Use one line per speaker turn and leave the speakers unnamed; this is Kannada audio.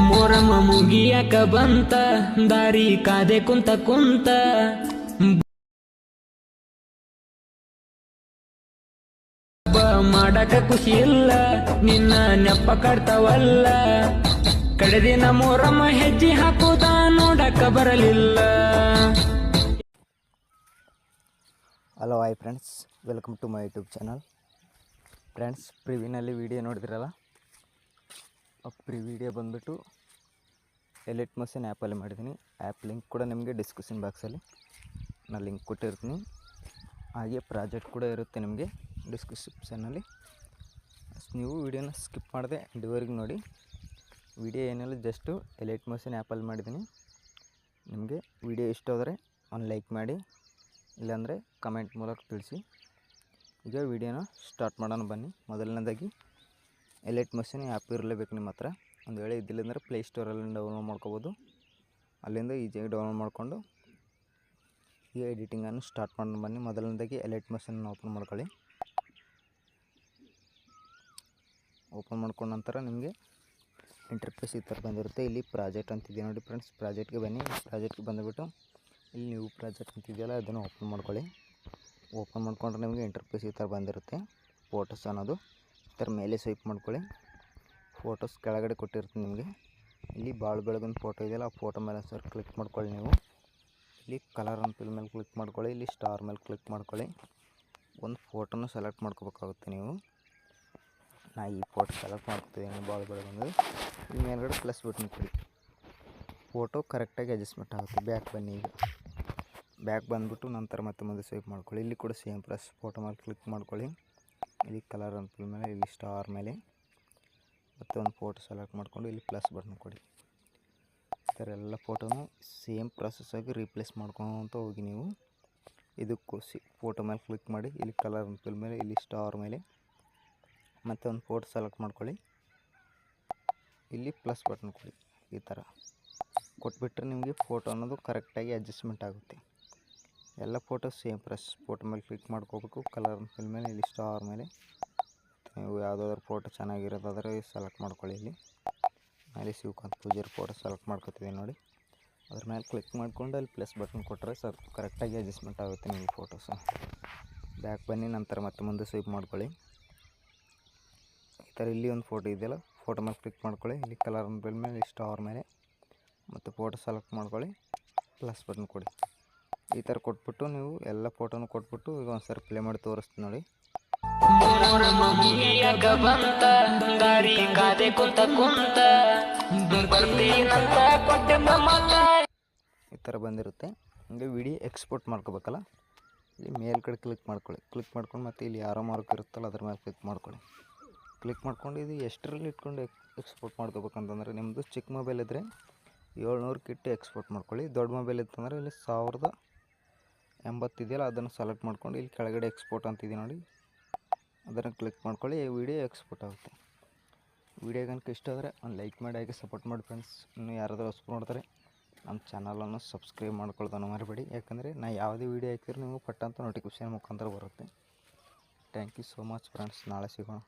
ಮೊರಮ ಮುಗಿಯಕ ಬಂತ ದಾರಿ ಕಾದೆ ಕುಂತ ಕುಂತ ಮಾಡಕ ಖುಷಿ ಇಲ್ಲ ನಿನ್ನ ನೆಪ್ಪ ಕಡ್ತವಲ್ಲ ಕಡೆದಿನ ಮೊರಮ ಹೆಜ್ಜೆ ಹಾಕುದ ನೋಡಕ ಬರಲಿಲ್ಲ.
Hello hi friends, welcome to my YouTube channel. Friends, ಪ್ರಿವಿನಲ್ಲಿ ವಿಡಿಯೋ ನೋಡಿದ್ರಲ್ಲ, ಆ ವಿಡಿಯೋ ಬಂದುಬಿಟ್ಟು ಎಲಿಟ್ ಮೋಷನ್ ಆ್ಯಪಲ್ಲಿ ಮಾಡಿದ್ದೀನಿ. ಆ್ಯಪ್ ಲಿಂಕ್ ಕೂಡ ನಿಮಗೆ ಡಿಸ್ಕ್ರಿಪ್ಷನ್ ಬಾಕ್ಸಲ್ಲಿ ನಾನು ಲಿಂಕ್ ಕೊಟ್ಟಿರ್ತೀನಿ. ಹಾಗೆ ಪ್ರಾಜೆಕ್ಟ್ ಕೂಡ ಇರುತ್ತೆ ನಿಮಗೆ ಡಿಸ್ಕ್ರಿಪ್ಷನಲ್ಲಿ. ನೀವು ವಿಡಿಯೋನ ಸ್ಕಿಪ್ ಮಾಡದೆ ಎಂಡ್ವರೆಗೆ ನೋಡಿ. ವಿಡಿಯೋ ಏನಿಲ್ಲ, ಜಸ್ಟು ಎಲಿಟ್ ಮೋಷನ್ ಆ್ಯಪಲ್ಲಿ ಮಾಡಿದ್ದೀನಿ. ನಿಮಗೆ ವಿಡಿಯೋ ಇಷ್ಟ ಹೋದರೆ ಒಂದು ಲೈಕ್ ಮಾಡಿ, ಇಲ್ಲಾಂದರೆ ಕಮೆಂಟ್ ಮೂಲಕ ತಿಳಿಸಿ. ಈಗ ವಿಡಿಯೋನ ಸ್ಟಾರ್ಟ್ ಮಾಡೋಣ ಬನ್ನಿ. ಮೊದಲನೇದಾಗಿ ಎಲಿಟ್ ಮೋಷನ್ ಆ್ಯಪ್ ಇರಲೇಬೇಕು ನಿಮ್ಮ ಹತ್ರ. ಒಂದು ವೇಳೆ ಇದ್ದಿಲ್ಲ ಅಂದರೆ ಪ್ಲೇಸ್ಟೋರಲ್ಲಿ ಡೌನ್ಲೋಡ್ ಮಾಡ್ಕೋಬೋದು. ಅಲ್ಲಿಂದ ಈಜಿಯಾಗಿ ಡೌನ್ಲೋಡ್ ಮಾಡಿಕೊಂಡು ಈಗ ಎಡಿಟಿಂಗನ್ನು ಸ್ಟಾರ್ಟ್ ಮಾಡೋಣ ಬನ್ನಿ. ಮೊದಲನೇದಾಗಿ ಎಲಿಟ್ ಮೋಷನ್ ಓಪನ್ ಮಾಡ್ಕೊಳ್ಳಿ. ಓಪನ್ ಮಾಡ್ಕೊಂಡ ನಂತರ ನಿಮಗೆ ಇಂಟರ್ಫೇಸ್ ಈ ಥರ ಬಂದಿರುತ್ತೆ. ಇಲ್ಲಿ ಪ್ರಾಜೆಕ್ಟ್ ಅಂತಿದೆ ನೋಡಿ ಫ್ರೆಂಡ್ಸ್, ಪ್ರಾಜೆಕ್ಟ್ಗೆ ಬನ್ನಿ. ಪ್ರಾಜೆಕ್ಟ್ಗೆ ಬಂದುಬಿಟ್ಟು ಇಲ್ಲಿ ನ್ಯೂ ಪ್ರಾಜೆಕ್ಟ್ ಅಂತಿದೆಯಲ್ಲ, ಅದನ್ನು ಓಪನ್ ಮಾಡ್ಕೊಳ್ಳಿ. ಓಪನ್ ಮಾಡ್ಕೊಂಡ್ರೆ ನಿಮಗೆ ಇಂಟರ್ಫೇಸ್ ಈ ಥರ ಬಂದಿರುತ್ತೆ. ಫೋಟೋಸ್ ಅನ್ನೋದು ಈ ಥರ ಮೇಲೆ ಸ್ವೈಪ್ ಮಾಡ್ಕೊಳ್ಳಿ. ಫೋಟೋಸ್ ಕೆಳಗಡೆ ಕೊಟ್ಟಿರ್ತೀನಿ ನಿಮಗೆ. ಇಲ್ಲಿ ಭಾಳ ಬೆಳಗೊಂದು ಫೋಟೋ ಇದೆಯಲ್ಲ, ಆ ಫೋಟೋ ಮೇಲೆ ಸರ್ ಕ್ಲಿಕ್ ಮಾಡ್ಕೊಳ್ಳಿ. ನೀವು ಇಲ್ಲಿ ಕಲರ್ ಅಂತ ಮೇಲೆ ಕ್ಲಿಕ್ ಮಾಡ್ಕೊಳ್ಳಿ. ಇಲ್ಲಿ ಸ್ಟಾರ್ ಮೇಲೆ ಕ್ಲಿಕ್ ಮಾಡ್ಕೊಳ್ಳಿ. ಒಂದು ಫೋಟೋನ ಸೆಲೆಕ್ಟ್ ಮಾಡ್ಕೋಬೇಕಾಗುತ್ತೆ ನೀವು. ನಾ ಈ ಫೋಟೋ ಸೆಲೆಕ್ಟ್ ಮಾಡ್ಕೊತಿದ್ದೀನಿ, ಭಾಳ ಬೆಳಗೊಂದು. ಈ ಮೇಲ್ಗಡೆ ಪ್ಲಸ್ ಬಟನ್ ಕೊಡಿ. ಫೋಟೋ ಕರೆಕ್ಟಾಗಿ ಅಡ್ಜಸ್ಟ್ಮೆಂಟ್ ಆಗುತ್ತೆ. ಬ್ಯಾಕ್ ಬನ್ನಿ. ಈಗ ಬ್ಯಾಕ್ ಬಂದುಬಿಟ್ಟು ನಂತರ ಮತ್ತೆ ಮುಂದೆ ಸ್ವೈಪ್ ಮಾಡ್ಕೊಳ್ಳಿ. ಇಲ್ಲಿ ಕೂಡ ಸೇಮ್ ಪ್ಲಸ್ ಫೋಟೋ ಮೇಲೆ ಕ್ಲಿಕ್ ಮಾಡ್ಕೊಳ್ಳಿ. ಇಲ್ಲಿ ಕಲರ್ ಅಂತ ಮೇಲೆ, ಇಲ್ಲಿ ಸ್ಟಾರ್ ಮೇಲೆ ಮತ್ತೆ ಒಂದು ಫೋಟೋ ಸೆಲೆಕ್ಟ್ ಮಾಡಿಕೊಂಡು ಇಲ್ಲಿ ಪ್ಲಸ್ ಬಟನ್ ಕೊಡಿ. ಈ ಥರ ಎಲ್ಲ ಫೋಟೋನು ಸೇಮ್ ಪ್ರೊಸೆಸ್ಸಾಗಿ ರೀಪ್ಲೇಸ್ ಮಾಡ್ಕೊತ ಹೋಗಿ ನೀವು. ಇದಕ್ಕೂ ಫೋಟೋ ಮೇಲೆ ಕ್ಲಿಕ್ ಮಾಡಿ, ಇಲ್ಲಿ ಕಲರ್ ಅಂತ ಮೇಲೆ, ಇಲ್ಲಿ ಸ್ಟಾರ್ ಮೇಲೆ ಮತ್ತೆ ಒಂದು ಫೋಟೋ ಸೆಲೆಕ್ಟ್ ಮಾಡ್ಕೊಳ್ಳಿ. ಇಲ್ಲಿ ಪ್ಲಸ್ ಬಟನ್ ಕೊಡಿ. ಈ ಥರ ಕೊಟ್ಬಿಟ್ರೆ ನಿಮಗೆ ಫೋಟೋ ಅನ್ನೋದು ಕರೆಕ್ಟಾಗಿ ಅಡ್ಜಸ್ಟ್ಮೆಂಟ್ ಆಗುತ್ತೆ. ಎಲ್ಲ ಫೋಟೋ ಸೇಮ್ ಫೋಟೋ ಮೇಲೆ ಕ್ಲಿಕ್ ಮಾಡ್ಕೋಬೇಕು. ಕಲರ್ ಮೇಲೆ, ಇಲ್ಲಿ ಸ್ಟಾರ್ ಮೇಲೆ ನೀವು ಯಾವುದಾದ್ರೂ ಫೋಟೋ ಚೆನ್ನಾಗಿರೋದಾದರೆ ಸೆಲೆಕ್ಟ್ ಮಾಡ್ಕೊಳ್ಳಿ. ಇಲ್ಲಿ ಮೇಲೆ ಶಿವಕಾಂತ್ ಪೂಜಾರಿ ಫೋಟೋ ಸೆಲೆಕ್ಟ್ ಮಾಡ್ಕೊತೀವಿ ನೋಡಿ. ಅದ್ರ ಮೇಲೆ ಕ್ಲಿಕ್ ಮಾಡ್ಕೊಂಡು ಅಲ್ಲಿ ಪ್ಲಸ್ ಬಟನ್ ಕೊಟ್ಟರೆ ಸ್ವಲ್ಪ ಕರೆಕ್ಟಾಗಿ ಅಡ್ಜಸ್ಟ್ಮೆಂಟ್ ಆಗುತ್ತೆ ನಿಮಗೆ ಫೋಟೋಸು. ಬ್ಯಾಕ್ ಬನ್ನಿ. ನಂತರ ಮತ್ತೆ ಮುಂದೆ ಸ್ವೈಪ್ ಮಾಡ್ಕೊಳ್ಳಿ. ಈ ಥರ ಇಲ್ಲಿ ಒಂದು ಫೋಟೋ ಇದೆಯಲ್ಲ, ಫೋಟೋ ಮೇಲೆ ಕ್ಲಿಕ್ ಮಾಡ್ಕೊಳ್ಳಿ. ಇಲ್ಲಿ ಕಲರ್ ಮೇಲೆ, ಸ್ಟಾರ್ ಮೇಲೆ ಮತ್ತು ಫೋಟೋ ಸೆಲೆಕ್ಟ್ ಮಾಡ್ಕೊಳ್ಳಿ. ಪ್ಲಸ್ ಬಟನ್ ಕೊಡಿ. ಈ ಥರ ಕೊಟ್ಬಿಟ್ಟು ನೀವು ಎಲ್ಲ ಫೋಟೋನು ಕೊಟ್ಬಿಟ್ಟು ಈಗ ಒಂದು ಸರಿ ಪ್ಲೇ ಮಾಡಿ ತೋರಿಸ್ತೀನಿ ನೋಡಿ. ಈ ಥರ ಬಂದಿರುತ್ತೆ. ಹಂಗೆ ವಿಡಿಯೋ ಎಕ್ಸ್ಪೋರ್ಟ್ ಮಾಡ್ಕೋಬೇಕಲ್ಲ, ಇಲ್ಲಿ ಮೇಲ್ಗಡೆ ಕ್ಲಿಕ್ ಮಾಡ್ಕೊಳ್ಳಿ. ಕ್ಲಿಕ್ ಮಾಡ್ಕೊಂಡು ಮತ್ತೆ ಇಲ್ಲಿ ಯಾರೋ ಮಾರ್ಕ್ ಇರುತ್ತಲ್ಲ, ಅದ್ರ ಮೇಲೆ ಕ್ಲಿಕ್ ಮಾಡ್ಕೊಳ್ಳಿ. ಕ್ಲಿಕ್ ಮಾಡ್ಕೊಂಡು ಇದು ಎಷ್ಟರಲ್ಲಿ ಇಟ್ಕೊಂಡು ಎಕ್ಸ್ಪೋರ್ಟ್ ಮಾಡ್ಕೋಬೇಕಂತಂದರೆ, ನಿಮ್ಮದು ಚಿಕ್ಕ ಮೊಬೈಲ್ ಇದ್ದರೆ 700 ಕಿಟ್ಟು ಎಕ್ಸ್ಪೋರ್ಟ್ ಮಾಡ್ಕೊಳ್ಳಿ. ದೊಡ್ಡ ಮೊಬೈಲ್ ಇತ್ತಂದರೆ ಇಲ್ಲಿ 1080 ಇದೆಯಲ್ಲ, ಅದನ್ನು ಸೆಲೆಕ್ಟ್ ಮಾಡ್ಕೊಂಡು ಇಲ್ಲಿ ಕೆಳಗಡೆ ಎಕ್ಸ್ಪೋರ್ಟ್ ಅಂತಿದೆ ನೋಡಿ, ಅದನ್ನು ಕ್ಲಿಕ್ ಮಾಡ್ಕೊಳ್ಳಿ. ವಿಡಿಯೋ ಎಕ್ಸ್ಪೋರ್ಟ್ ಆಗುತ್ತೆ. ವಿಡಿಯೋ ಕనుక ಇಷ್ಟ ಆದರೆ ಒಂದು ಲೈಕ್ ಮಾಡಿ, ಹಾಗೆ ಸಪೋರ್ಟ್ ಮಾಡಿ ಫ್ರೆಂಡ್ಸ್. ಇನ್ನೂ ಯಾರಾದರೂ ಹೊಸಬರು ನೋಡ್ತಾರೆ ನಮ್ಮ ಚಾನಲನ್ನು ಸಬ್ಸ್ಕ್ರೈಬ್ ಮಾಡ್ಕೊಳ್ಳೋದನ್ನು ಮರಿಬೇಡಿ. ಯಾಕಂದರೆ ನಾನು ಯಾವುದೇ ವೀಡಿಯೋ ಹಾಕಿದ್ರೆ ನಿಮಗೆ ಪಟ್ಟಂತ ನೋಟಿಫಿಕೇಷನ್ ಮುಖಾಂತರ ಬರುತ್ತೆ. Thank you so much friends. ನಾಳೆ ಸಿಗೋಣ.